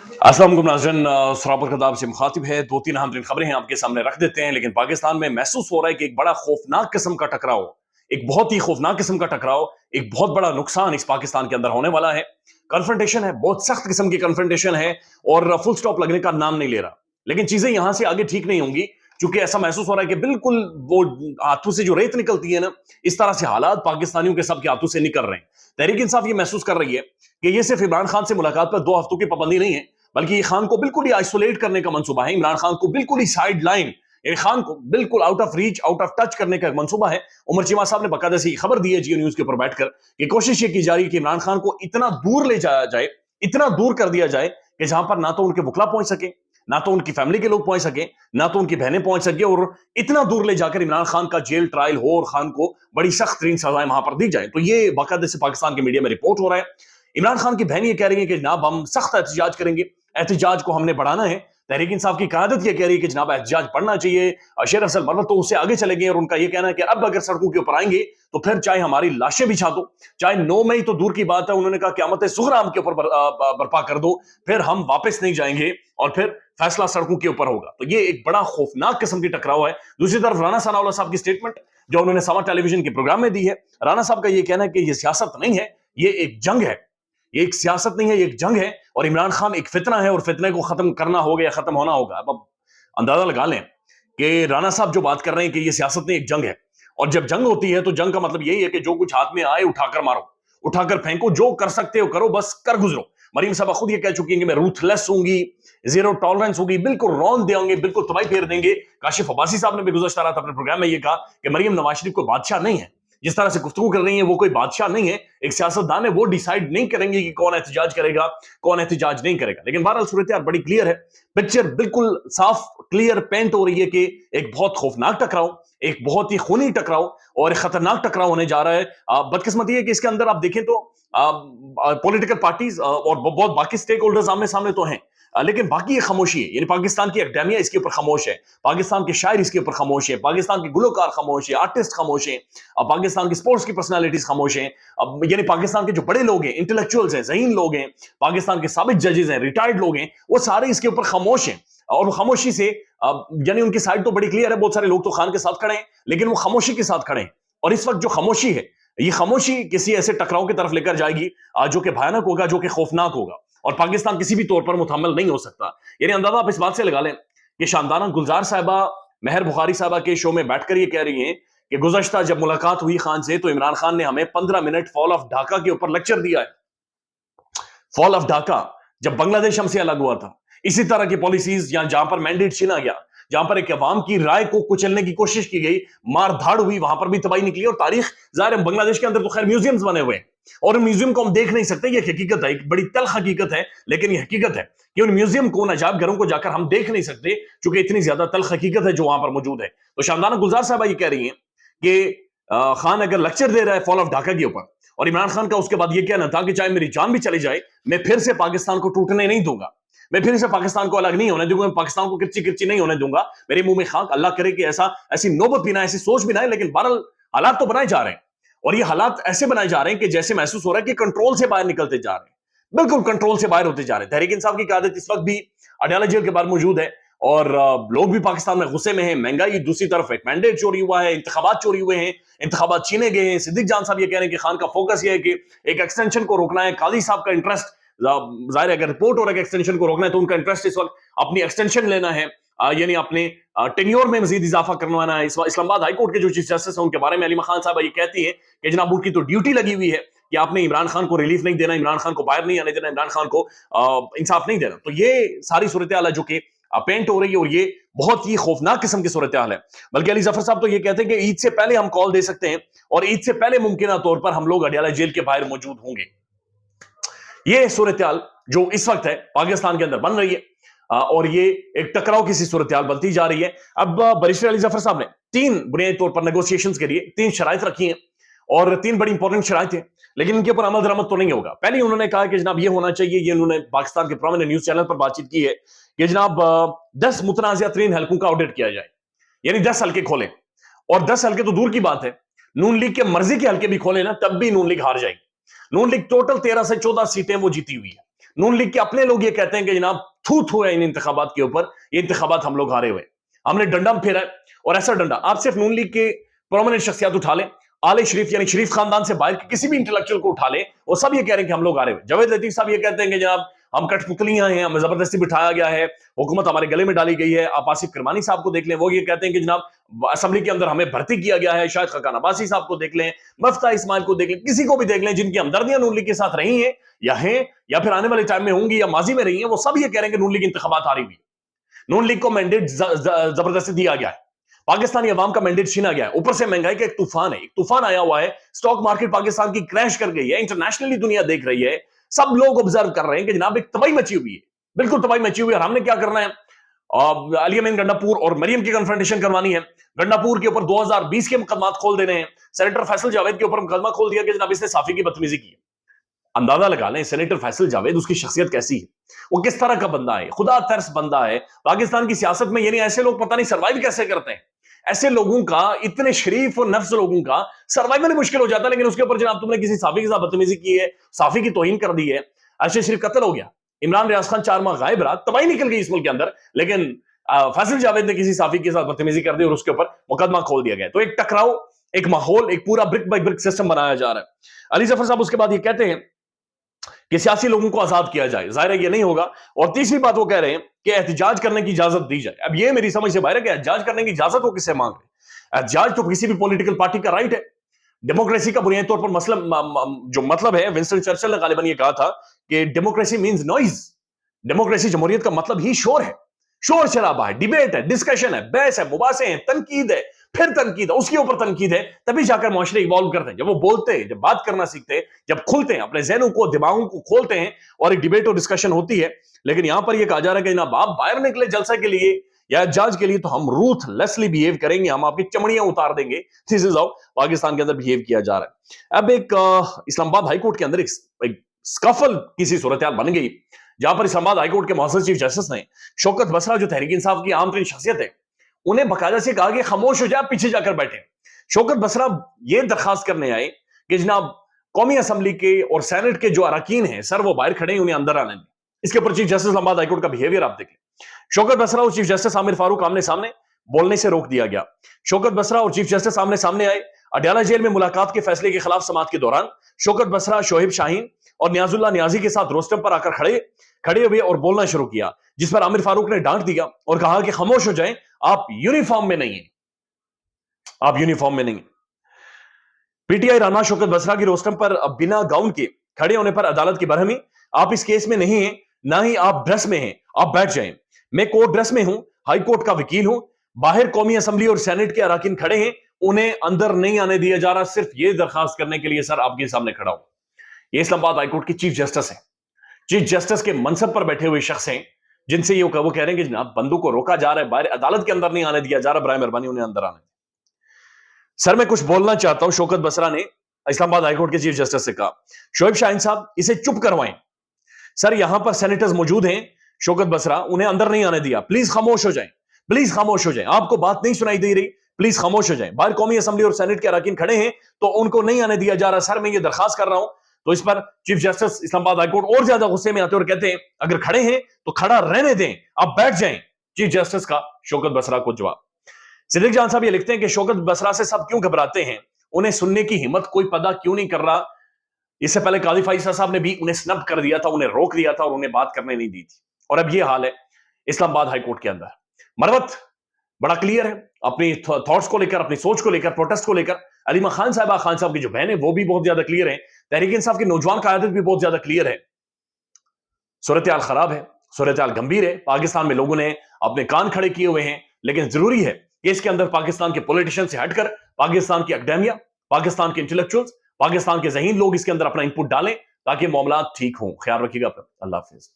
अस्सलाम वालेकुम नाज़रीन, सराबर खदाब से मुखातिब है। दो तीन अहम खबरें हैं आपके सामने रख देते हैं। लेकिन पाकिस्तान में महसूस हो रहा है कि एक बड़ा खौफनाक किस्म का टकराव, एक बहुत ही खौफनाक किस्म का टकराव, एक बहुत बड़ा नुकसान इस पाकिस्तान के अंदर होने वाला है। कन्फ्रंटेशन है, बहुत सख्त किस्म की कन्फ्रंटेशन है और फुल स्टॉप लगने का नाम नहीं ले रहा। लेकिन चीजें यहां से आगे ठीक नहीं होंगी, क्योंकि ऐसा महसूस हो रहा है कि बिल्कुल वो हाथों से जो रेत निकलती है ना, इस तरह से हालात पाकिस्तानियों के सबके हाथों से निकल रहे हैं। तहरीक इंसाफ ये महसूस कर रही है कि ये सिर्फ इमरान खान से मुलाकात पर 2 हफ्तों की पाबंदी नहीं है, बल्कि खान को बिल्कुल ही आइसोलेट करने का मंसूबा है। इमरान खान को बिल्कुल ही साइड लाइन, खान को बिल्कुल out of reach, out of touch करने का एक मंसूबा है। उमर चीमा साहब ने बकायदा से खबर दी है जियो न्यूज के ऊपर बैठकर कि कोशिश ये की जा रही है कि इमरान खान को इतना दूर ले जाया जाए, इतना दूर कर दिया जाए कि जहां पर ना तो उनके वकला पहुंच सके, ना तो उनकी फैमिली के लोग पहुंच सके, ना तो उनकी बहनें पहुंच सके, और इतना दूर ले जाकर इमरान खान का जेल ट्रायल हो और खान को बड़ी सख्त तरीन सजाएं वहां पर दी जाए। तो ये बाकायदा से पाकिस्तान के मीडिया में रिपोर्ट हो रहा है। इमरान खान की बहन ये कह रही है कि जनाब हम सख्त एहतजाज करेंगे, एहतजाज को हमने बढ़ाना है। तहरीक इंसाफ की क़यादत ये कह रही है कि जनाब एहतजाज पढ़ना चाहिए। शेर अफजल मरवत तो उससे आगे चले गए और उनका ये कहना है कि अब अगर सड़कों के ऊपर आएंगे तो फिर चाहे हमारी लाशें बिछा दो, चाहे 9 मई तो दूर की बात है, उन्होंने कहा क़यामत सुग़रा हम के ऊपर बर्पा कर दो, फिर हम वापस नहीं जाएंगे और फिर फैसला सड़कों के ऊपर होगा। तो ये एक बड़ा खौफनाक किस्म की टकराव है। दूसरी तरफ राना सनाउल्लाह साहब की स्टेटमेंट जो उन्होंने समा टेलीविजन के प्रोग्राम में दी है, राना साहब का ये कहना है कि ये सियासत नहीं है, ये एक जंग है, ये एक सियासत नहीं है, ये एक जंग है और इमरान खान एक फितना है और फितने को खत्म करना होगा या खत्म होना होगा। अब अंदाजा लगा लें कि राना साहब जो बात कर रहे हैं कि ये सियासत नहीं, एक जंग है। और जब जंग होती है तो जंग का मतलब यही है कि जो कुछ हाथ में आए उठाकर मारो, उठाकर फेंको, जो कर सकते हो करो, बस कर गुजरो। मरीम साहब खुद ये कह चुकी हैं कि मैं रूथलेस होंगी, जीरो टॉलरेंस होगी, बिल्कुल रौन देंगे, बिल्कुल तबाही फेर देंगे। काशिफ अब्बासी साहब ने भी गुज़श्ता रात अपने प्रोग्राम में ये कहा कि मरीम नवाज शरीफ कोई बादशाह नहीं है, जिस तरह से गुफ्तगू कर रही है वो कोई बादशाह नहीं है, एक सियासतदान है, वो डिसाइड नहीं करेंगे कि कौन एहतजाज करेगा, कौन एहतजाज नहीं करेगा। लेकिन बहरहाल सूरत हाल बड़ी क्लियर है, पिक्चर बिल्कुल साफ क्लियर पेंट हो रही है कि एक बहुत खौफनाक टकराव, एक बहुत ही खूनी टकराव और एक खतरनाक टकराव होने जा रहा है। बदकिस्मती है कि इसके अंदर आप देखें तो पॉलिटिकल पार्टीज और बहुत बाकी स्टेक होल्डर्स आमने सामने तो हैं, लेकिन बाकी ये खामोशी है। यानी पाकिस्तान की एकेडमिया इसके ऊपर खामोश है, पाकिस्तान के शायर इसके ऊपर खामोश है, पाकिस्तान के गुलकार खामोश है, आर्टिस्ट खामोश है, पाकिस्तान की स्पोर्ट्स की पर्सनालिटीज खामोश हैं। अब यानी पाकिस्तान के जो बड़े लोग हैं, इंटेलेक्चुअल्स हैं, ज़हीन लोग हैं, पाकिस्तान के साबित जजेस हैं, रिटायर्ड लोग हैं, वो सारे इसके ऊपर खामोश हैं। और खामोशी से यानी उनकी साइड तो बड़ी क्लियर है, बहुत सारे लोग तो खान के साथ खड़े हैं, लेकिन वो खामोशी के साथ खड़े हैं। और इस वक्त जो खामोशी है, ये खामोशी किसी ऐसे टकराव की तरफ लेकर जाएगी जो कि भयानक होगा, जो कि खौफनाक होगा, और पाकिस्तान किसी भी तौर पर मुतहम्मिल नहीं हो सकता। यानी अंदाजा आप इस बात से लगा लें कि शानदाना गुलजार साहिबा महर बुखारी साहिबा के शो में बैठकर ये कह रही हैं कि गुज़श्ता जब मुलाकात हुई खान से तो इमरान खान ने हमें 15 मिनट फॉल ऑफ ढाका के ऊपर लेक्चर दिया है। फॉल ऑफ ढाका जब बांग्लादेश हमसे अलग हुआ था, इसी तरह की पॉलिसीज जहां पर मैंडेट छीना गया, जहां पर एक अवाम की राय को कुचलने की कोशिश की गई, मार धाड़ हुई, वहां पर भी तबाही निकली। और तारीख जाहिर है बांग्लादेश के अंदर तो खैर म्यूजियम्स बने हुए हैं और म्यूजियम को हम देख नहीं सकते, ये हकीकत है, एक बड़ी तल्ख हकीकत है, लेकिन ये हकीकत है कि उन म्यूजियम को, अजायब घरों को जाकर हम देख नहीं सकते, क्योंकि इतनी ज्यादा तल्ख हकीकत है जो वहां पर मौजूद है। तो शानदाना गुलजार साहब ये कह रही हैं कि खान अगर लेक्चर दे रहा है फॉल ऑफ ढाका के ऊपर, और इमरान खान का उसके बाद ये कहना था कि चाहे मेरी जान भी चली जाए, मैं फिर से पाकिस्तान को टूटने नहीं दूंगा, मैं फिर से पाकिस्तान को अलग नहीं होने दूंगा, मैं पाकिस्तान को किरची किरची नहीं होने दूंगा, मेरे मुंह में खाक, अल्लाह करे कि ऐसी नौबत भी ना, ऐसी सोच भी ना है। लेकिन बहरहाल हालात तो बनाए जा रहे हैं, और ये हालात ऐसे बनाए जा रहे हैं कि जैसे महसूस हो रहा है कि कंट्रोल से बाहर निकलते जा रहे हैं, बिल्कुल कंट्रोल से बाहर होते जा रहे हैं। तहरीक इंसाफ की क़यादत इस वक्त भी अडयाला जेल के बाहर मौजूद है, और लोग भी पाकिस्तान में गुस्से में हैं, महंगाई, दूसरी तरफ एक मैंडेट चोरी हुआ है, इंतखाबात चोरी हुए हैं, इंतखाबात छीने गए हैं। सिद्दीक जान साहब ये कह रहे हैं कि खान का फोकस ये है कि एक एक्सटेंशन को रोकना है। काजी साहब का इंटरेस्ट, जाहिर है अगर रिपोर्ट हो रहा है कि एक्सटेंशन को रोकना है, तो उनका इंटरेस्ट इस वक्त अपनी एक्सटेंशन लेना है, यानी अपने टेन्योर में मजीद इजाफा करवाना है। इस्लामाबाद हाईकोर्ट के जो चीफ जस्टिस है उनके बारे में अलीमा खान साहब ये कहती है कि जनाब उनकी तो ड्यूटी लगी हुई है कि आपने इमरान खान को रिलीफ नहीं देना, इमरान खान को बाहर नहीं आने देना, इमरान खान को इंसाफ नहीं देना। तो ये सारी सूरत हाल है जो कि पेंट हो रही है, और ये बहुत ही खौफनाक किस्म की सूरत हाल है। बल्कि अली जफर साहब तो ये कहते हैं कि ईद से पहले हम कॉल दे सकते हैं, और ईद से पहले मुमकिन तौर पर हम लोग अडयाला जेल के बाहर मौजूद होंगे। ये सूरत हाल जो इस वक्त है पाकिस्तान के अंदर बन रही है, और ये एक टकराव की सी सूरत हाल बनती जा रही है। अब बैरिस्टर अली जफर साहब ने 3 बुनियादी तौर पर नेगोशिएशंस के लिए 3 शराइत रखी हैं, और 3 बड़ी इंपॉर्टेंट शराइत हैं, लेकिन इनके ऊपर अमल दरामद तो नहीं होगा। पहले उन्होंने कहा कि जनाब ये होना चाहिए, ये उन्होंने पाकिस्तान के प्रोमिनेंट न्यूज चैनल पर बातचीत की है कि जनाब 10 मुतनाज़िया तरीन हलकों का ऑडिट किया जाए, यानी 10 हल्के खोलें। और 10 हल्के तो दूर की बात है, नून लीग के मर्जी के हल्के भी खोले ना, तब भी नून लीग हार जाएगी। नून लीग टोटल 13 से 14 सीटें वो जीती हुई है, नून लीग के अपने लोग ये कहते हैं कि जनाब थू थू है इन इंतखाबात के ऊपर, ये इंतखाबात हम लोग हारे हुए, हमने डंडा फेरा है। और ऐसा डंडा आप सिर्फ नून लीग के प्रोमिनेंट शख्सियत उठा लें, आले शरीफ यानी शरीफ खानदान से बाहर के किसी भी इंटेलेक्चुअल को उठा लें, वो सब ये कह रहे हैं कि हम लोग हारे हुए। जावेद लतीफ साहब ये कहते हैं कि जनाब हम कठपुतलियां हैं, हमें जबरदस्ती बिठाया गया है, हुकूमत हमारे गले में डाली गई है। आप आसिफ किरमानी साहब को देख लें, वो ये कहते हैं कि जनाब असेंबली के अंदर हमें भर्ती किया गया है। शायद खकान अब्बासी साहब को देख लें, मफ्ता इस्माइल को देख लें, किसी को भी देख लें जिनकी हमदर्दियां नून लीग के साथ रही हैं या हैं या फिर आने वाले टाइम में होंगी या माजी में रही हैं, वो सब ये कह रहे हैं कि नून लीग इंतखाबात हारी हुई। नून लीग को मैंडेट जबरदस्ती दिया गया है, पाकिस्तानी अवाम का मैंडेट छीना गया है, ऊपर से महंगाई का एक तूफान है, एक तूफान आया हुआ है, स्टॉक मार्केट पाकिस्तान की क्रैश कर गई है, इंटरनेशनली दुनिया देख रही है, सब लोग ऑब्जर्व कर रहे हैं कि जनाब एक तबाही मची हुई है, बिल्कुल तबाही मची हुई है। और हमने क्या करना है, अली अमीन गंडापुर और मरियम की कन्फ्रंटेशन करवानी है। गंडापुर के ऊपर 2020 के मुकदमात खोल देने हैं, सेनेटर फैसल जावेद के ऊपर मुकदमा खोल दिया कि जनाब इसने साफी की बदतमीजी की है। अंदाजा लगा लें सेनेटर फैसल जावेद, उसकी शख्सियत कैसी है, वो किस तरह का बंदा है, खुदा तरस बंदा है। पाकिस्तान की सियासत में यानी ऐसे लोग पता नहीं सर्वाइव कैसे करते हैं। ऐसे लोगों का, इतने शरीफ और नफ्स लोगों का सर्वाइवल मुश्किल हो जाता है, लेकिन उसके ऊपर जनाब तुमने किसी साफी के साथ बदतमीजी की है, साफी की तौहीन कर दी है, अरशद शरीफ कत्ल हो गया, इमरान रियाज खान 4 माह गायब रहा, तबाही निकल गई इस मुल्क के अंदर, लेकिन फैसल जावेद ने किसी साफी के साथ बदतमीजी कर दी और उसके ऊपर मुकदमा खोल दिया गया। तो एक टकराव, एक माहौल, एक पूरा ब्रिक बाय ब्रिक सिस्टम बनाया जा रहा है। अली जफर साहब उसके बाद ये कहते हैं कि सियासी लोगों को आजाद किया जाए, जाहिर है ये नहीं होगा। और तीसरी बात वो कह रहे हैं कि एहतजाज करने की इजाजत दी जाए। अब ये मेरी समझ से बाहर है कि एहतजाज करने की इजाजत वो किससे मांग रहे हैं? एहतजाज तो किसी भी पॉलिटिकल पार्टी का राइट है। डेमोक्रेसी का बुनियादी तौर पर मसला जो मतलब है, विंस्टन चर्चिल ने गालिबन ये कहा था कि डेमोक्रेसी मींस नॉइज। डेमोक्रेसी, जमहूरियत का मतलब ही शोर है, शोर शराबा है, डिबेट है, डिस्कशन है, बहस है, मुबासे हैं, तनकीद है, फिर तनकीद है, उसके ऊपर तनकीद है, तभी जाकर मुआशरे इवॉल्व करते हैं। जब वो बोलते हैं, जब बात करना सीखते हैं, जब खुलते हैं, अपने ज़हनों को, दिमागों को खोलते हैं और एक डिबेट और डिस्कशन होती है। लेकिन यहां पर यह कहा जा रहा है कि जनाब आप बाहर निकले जलसा के लिए या एहतजाज के लिए तो हम रूथलेसली बिहेव करेंगे, हम आपकी चमड़ियां उतार देंगे। दिस इज हाउ पाकिस्तान के अंदर बिहेव किया जा रहा है। अब एक इस्लामाबाद हाईकोर्ट के अंदर एक स्कफल किसी सूरत बन गई, जहां पर इस्लामाबाद हाईकोर्ट के मुअज़्ज़ज़ चीफ जस्टिस ने शौकत बसरा, जो तहरीक इंसाफ की आम तरीन शख्सियत है, उन्हें बकायदा से कहा कि खामोश हो जाए, पीछे जाकर बैठे। शौकत बसरा ये दरखास्त करने आए कि जनाब कौमी असम्बली के और सेनेट के जो अरकान हैं सर, वो बाहर खड़े हैं, उन्हें अंदर आने दें। इसके ऊपर चीफ जस्टिस इस्लामाबाद हाईकोर्ट का बिहेवियर आप देखें। शौकत बसरा और चीफ जस्टिस आमिर फारूक आमने सामने, बोलने से रोक दिया गया। शौकत बसरा और चीफ जस्टिस आमने सामने आए। अडयाला जेल में मुलाकात के फैसले के खिलाफ समाअत के दौरान शौकत बसरा शोहेब शाहीन और नियाजुल्लाह नियाजी के साथ रोस्टम पर आकर खड़े हुए और बोलना शुरू किया, जिस पर आमिर फारूक ने डांट दिया और कहा कि खामोश हो जाएं, आप यूनिफॉर्म में नहीं है, आप यूनिफॉर्म में नहीं। पीटीआई राना शौकत बसरा की रोस्टम पर बिना गाउन के खड़े होने पर अदालत की बरहमी, आप इस केस में नहीं है, ना ही आप ड्रेस में हैं, आप बैठ जाएं। मैं कोर्ट ड्रेस में हूं, हाई कोर्ट का वकील हूं, बाहर कौमी असम्बली और सेनेट के अरकान खड़े हैं, उन्हें अंदर नहीं आने दिया जा रहा, सिर्फ ये दरखास्त करने के लिए सर आपके सामने खड़ा हूं। ये इस्लामाबाद हाईकोर्ट की चीफ जस्टिस है, चीफ जस्टिस के मनसब पर बैठे हुए शख्स हैं, जिनसे ये वो कह रहे हैं कि जनाब बंदों को रोका जा रहा है, बाहर अदालत के अंदर नहीं आने दिया जा रहा, बराए मेहरबानी उन्हें अंदर आने। सर मैं कुछ बोलना चाहता हूं, शौकत बसरा ने इस्लामाबाद हाईकोर्ट के चीफ जस्टिस से कहा। शोएब शाहीन साहब इसे चुप करवाएं। सर यहां पर सेनेटर्स मौजूद हैं, शौकत बसरा, उन्हें अंदर नहीं आने दिया, प्लीज खामोश हो जाएं, प्लीज खामोश हो जाएं, आपको बात नहीं सुनाई दे रही, प्लीज खामोश हो जाएं। बाहर कौमी असम्बली और सेनेट के अरकान खड़े हैं तो उनको नहीं आने दिया जा रहा, सर मैं ये दरखास्त कर रहा हूं। तो इस पर चीफ जस्टिस इस्लामाबाद हाईकोर्ट और ज्यादा गुस्से में आते और कहते हैं अगर खड़े हैं तो खड़ा रहने दें, आप बैठ जाएं। चीफ जस्टिस का शौकत बसरा को जवाब। सिद्दीक जान साहब ये लिखते हैं कि शौकत बसरा से सब क्यों घबराते हैं, उन्हें सुनने की हिम्मत कोई पता क्यों नहीं कर रहा। इससे पहले काजी फाइसा साहब ने भी उन्हें स्नब कर दिया था, उन्हें रोक दिया था और उन्हें बात करने नहीं दी थी। और अब ये हाल है इस्लामाबाद हाईकोर्ट के अंदर। मरवत बड़ा क्लियर है अपनी थॉट्स को लेकर, अपनी सोच को लेकर, प्रोटेस्ट को लेकर। अलीमा खान साहब की जो बहन है वो भी बहुत ज्यादा क्लियर है, तहरीक इंसाफ की नौजवान क़यादत भी बहुत ज्यादा क्लियर है। सूरत हाल खराब है, सूरत हाल गंभीर है, पाकिस्तान में लोगों ने अपने कान खड़े किए हुए हैं, लेकिन जरूरी है कि इसके अंदर पाकिस्तान के पॉलिटिशियन से हटकर पाकिस्तान की एकेडमिया, पाकिस्तान के इंटेलेक्चुअल्स, पाकिस्तान के ज़हीन लोग इसके अंदर अपना इनपुट डालें ताकि मामला ठीक हों। ख्याल रखिएगा अपना। अल्लाह हाफिज।